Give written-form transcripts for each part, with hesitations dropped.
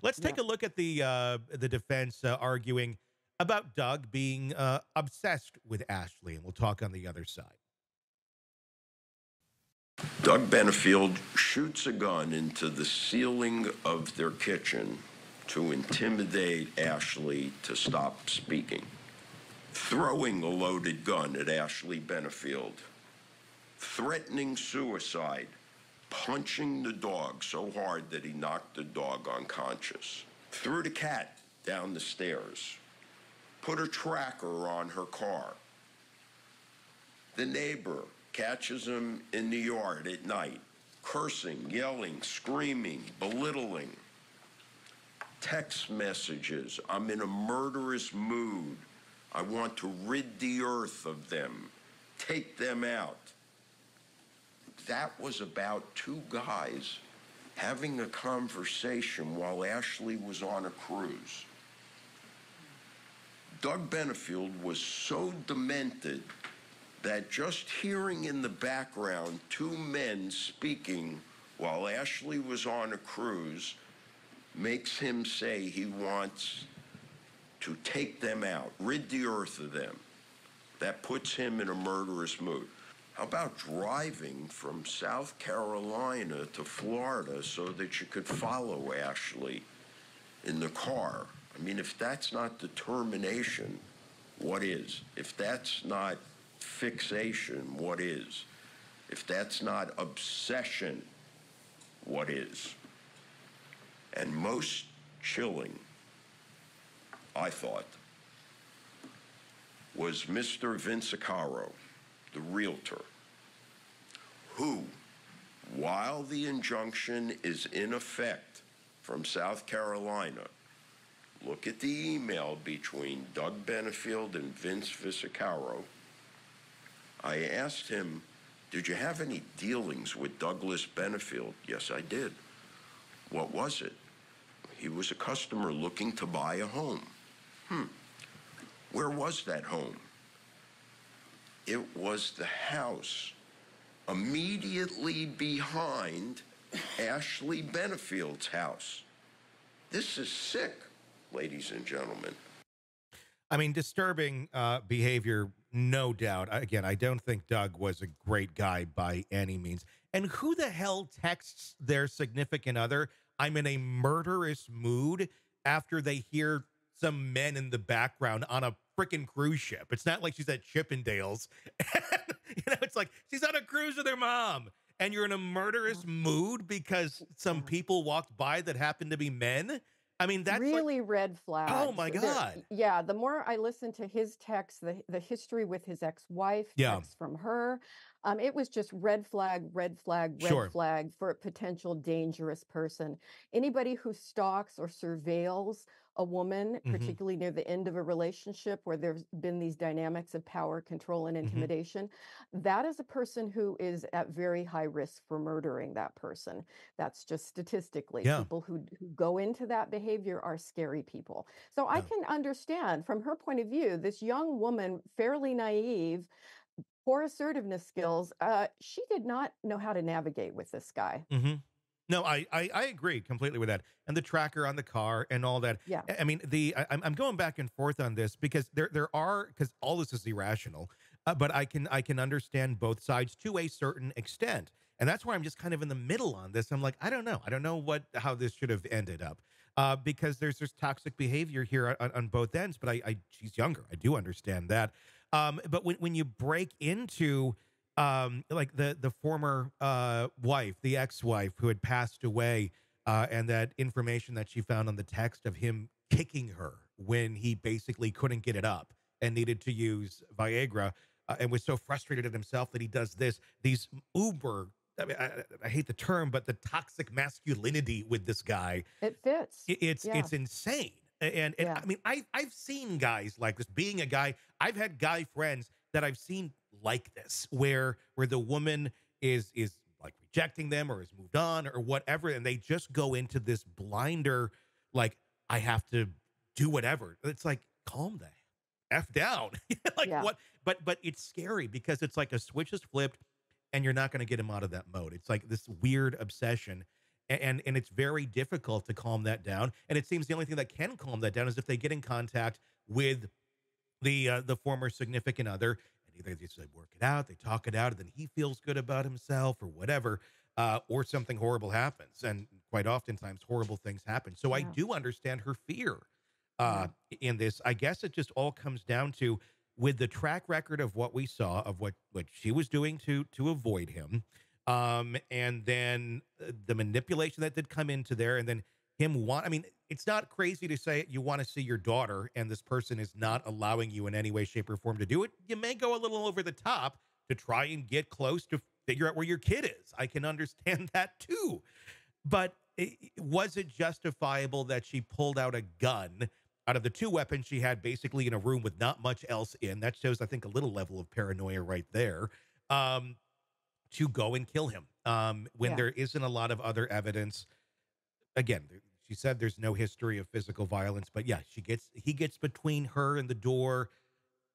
Let's Yeah. take a look at the defense arguing about Doug being obsessed with Ashley, and we'll talk on the other side. Doug Benefield shoots a gun into the ceiling of their kitchen to intimidate Ashley to stop speaking. Throwing a loaded gun at Ashley Benefield. Threatening suicide. Punching the dog so hard that he knocked the dog unconscious. Threw the cat down the stairs. Put a tracker on her car. The neighbor catches him in the yard at night, cursing, yelling, screaming, belittling. Text messages, I'm in a murderous mood. I want to rid the earth of them. Take them out. That was about two guys having a conversation while Ashley was on a cruise. Doug Benefield was so demented that just hearing in the background two men speaking while Ashley was on a cruise makes him say he wants to take them out, rid the earth of them. That puts him in a murderous mood. How about driving from South Carolina to Florida so that you could follow Ashley in the car? I mean, if that's not determination, what is? If that's not fixation, what is? If that's not obsession, what is? And most chilling, I thought, was Mr. Vincicaro, the realtor, who, while the injunction is in effect from South Carolina, look at the email between Doug Benefield and Vince Vincicaro. I asked him, did you have any dealings with Douglas Benefield? Yes, I did. What was it? He was a customer looking to buy a home. Where was that home? It was the house immediately behind Ashley Benefield's house. This is sick, ladies and gentlemen. I mean, disturbing behavior, no doubt. Again, I don't think Doug was a great guy by any means. And who the hell texts their significant other, I'm in a murderous mood, after they hear some men in the background on a freaking cruise ship? It's not like she's at Chippendales. It's like she's on a cruise with her mom, and you're in a murderous mood because some people walked by that happened to be men. I mean, that's really red flags. Oh my God. The more I listened to his text, the history with his ex-wife, text from her, it was just red flag for a potential dangerous person. Anybody who stalks or surveils a woman, particularly near the end of a relationship where there's been these dynamics of power, control, and intimidation, that is a person who is at very high risk for murdering that person. That's just statistically. People who go into that behavior are scary people. So I can understand from her point of view, this young woman, fairly naive, poor assertiveness skills, she did not know how to navigate with this guy. No, I agree completely with that. And the tracker on the car and all that. Yeah. I mean, I'm going back and forth on this because because all this is irrational, but I can understand both sides to a certain extent. And that's why I'm just kind of in the middle on this. I'm like, I don't know how this should have ended up, because there's toxic behavior here on both ends. But she's younger. I do understand that. But when you break into like the former wife, the ex-wife who had passed away, and that information that she found on the text of him kicking her when he basically couldn't get it up and needed to use Viagra, and was so frustrated at himself that he does these uber, I mean, I hate the term, but the toxic masculinity with this guy. It fits. It's insane. And I mean, I've seen guys like this. Being a guy, I've had guy friends that I've seen like this, where the woman is like rejecting them or has moved on or whatever, and they just go into this blinder, like, I have to do whatever. It's like, calm the F down. What? But it's scary because it's like a switch is flipped and you're not going to get him out of that mode. It's like this weird obsession. And it's very difficult to calm that down. And it seems the only thing that can calm that down is if they get in contact with the former significant other, and either they say work it out, they talk it out, and then he feels good about himself or whatever, or something horrible happens. And quite oftentimes horrible things happen. So I do understand her fear in this. I guess it just all comes down to, with the track record of what we saw of what she was doing to avoid him, and then the manipulation that did come into there, and then him I mean, it's not crazy to say you want to see your daughter and this person is not allowing you in any way, shape, or form to do it. You may go a little over the top to try and get close to figure out where your kid is. I can understand that too. But was it justifiable that she pulled out a gun out of the two weapons she had basically in a room with not much else in? That shows, I think, a little level of paranoia right there, to go and kill him when there isn't a lot of other evidence. Again, she said there's no history of physical violence, but yeah, he gets between her and the door.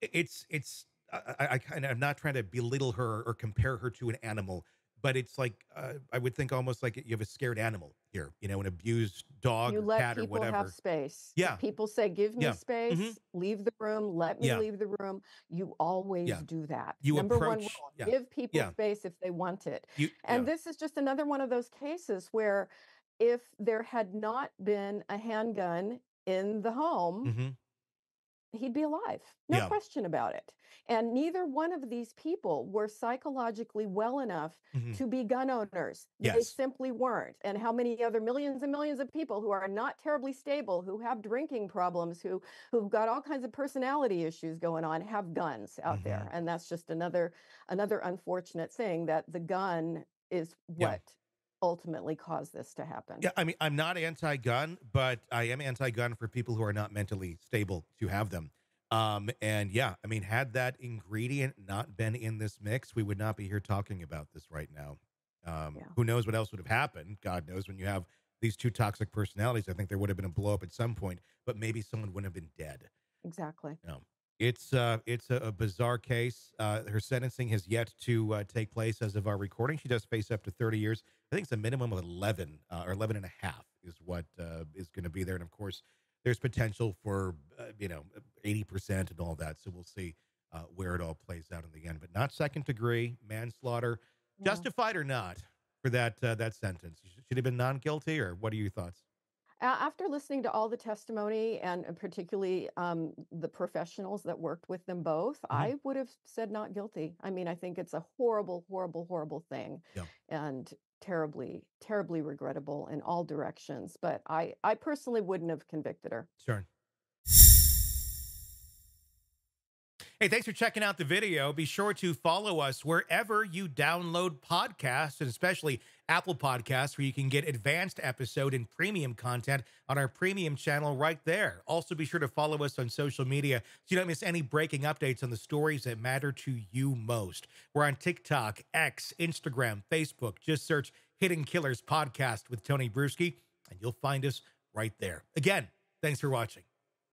I'm not trying to belittle her or compare her to an animal, but it's like, I would think almost like you have a scared animal here, an abused dog You or let cat or people whatever. have space. Yeah. If people say, give me Yeah. space, leave the room, let me leave the room. You always do that. You Number one approach- rule, give people space if they want it. And this is just another one of those cases where if there had not been a handgun in the home, he'd be alive. No question about it. And neither one of these people were psychologically well enough to be gun owners. They simply weren't. And how many other millions and millions of people who are not terribly stable, who have drinking problems, who've got all kinds of personality issues going on, have guns out there. And that's just another unfortunate thing, that the gun is what ultimately caused this to happen. Yeah, I mean, I'm not anti-gun, but I am anti-gun for people who are not mentally stable to have them. And yeah, I mean, had that ingredient not been in this mix, we would not be here talking about this right now. Who knows what else would have happened? God knows. When you have these two toxic personalities, I think there would have been a blow up at some point, but maybe someone wouldn't have been dead. Exactly. It's a bizarre case. Her sentencing has yet to take place as of our recording. She does face up to 30 years. I think it's a minimum of 11 or 11 and a half is what is going to be there. And of course, there's potential for 80% and all that. So we'll see where it all plays out in the end. But not second degree manslaughter, justified or not for that sentence. Should have been non-guilty, or what are your thoughts? After listening to all the testimony and particularly the professionals that worked with them both, I would have said not guilty. I mean, I think it's a horrible, horrible, horrible thing, and terribly, terribly regrettable in all directions. But I personally wouldn't have convicted her. Sure. Hey, thanks for checking out the video. Be sure to follow us wherever you download podcasts, and especially Apple Podcasts, where you can get advanced episode and premium content on our premium channel right there. Also, be sure to follow us on social media so you don't miss any breaking updates on the stories that matter to you most. We're on TikTok, X, Instagram, Facebook. Just search Hidden Killers Podcast with Tony Brueski, and you'll find us right there. Again, thanks for watching.